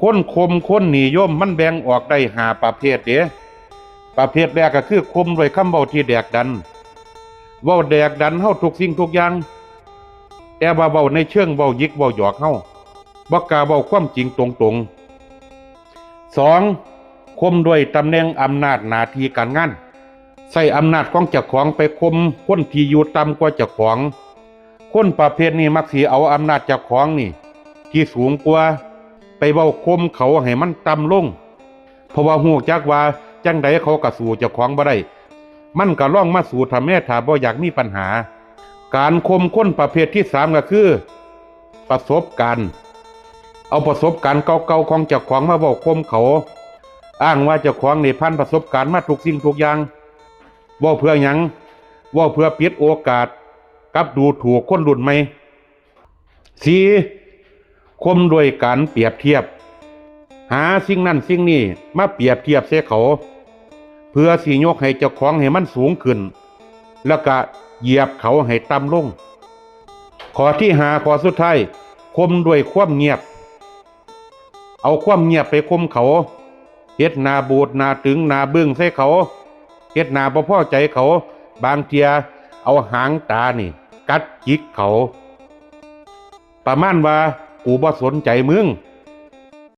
คนคมคนนิยมมันแบ่งออกได้5ประเภทเด้ประเภทแรกก็คือคมด้วยคำเว้าที่แดกดันเว้าแดกดันเฮาทุกสิ่งทุกอย่างแต่ว่าเว้าในเชิงเว้าหยิกเว้าหยอกเฮาบ่กล้าเว้าความจริงตรงๆ2คมด้วยตำแหน่งอำนาจหน้าที่การงานใช้อำนาจของเจ้าของไปคมคนที่อยู่ต่ำกว่าเจ้าของคนประเภทนี้มักสิเอาอำนาจเจ้าของนี่ที่สูงกว่าไปเว้าคมเขาให้มันต่ำลงเพราะว่าฮู้จักว่าจังใดเขาก็สู้เจ้าของบ่ได้มันก็ลองมาสู่ถ้าแม่ถ้าบ่อยากมีปัญหาการคมคนประเภทที่3ก็คือประสบการณ์เอาประสบการณ์เก่าๆของเจ้าของมาเว้าคมเขาอ้างว่าเจ้าของนี่ผ่านประสบการณ์มาทุกสิ่งทุกอย่างเว้าเพื่อหยังเว้าเพื่อปิดโอกาสกับดูถูกคนรุ่นใหม่4คมด้วยการเปรียบเทียบหาสิ่งนั้นสิ่งนี้มาเปรียบเทียบใส่เขาเพื่อสิยกให้เจ้าของให้มันสูงขึ้นแล้วก็เหยียบเขาให้ต่ำลงข้อที่5ข้อสุดท้ายคมด้วยความเงียบเอาความเงียบไปคมเขาเฮ็ดหน้าบูดหน้าตึงหน้าบึ้งใส่เขาเฮ็ดหน้าบ่พอใจเขาบางเทียเอาหางตานี่กัดจิกเขาประมาณว่ากูบ่สนใจมึง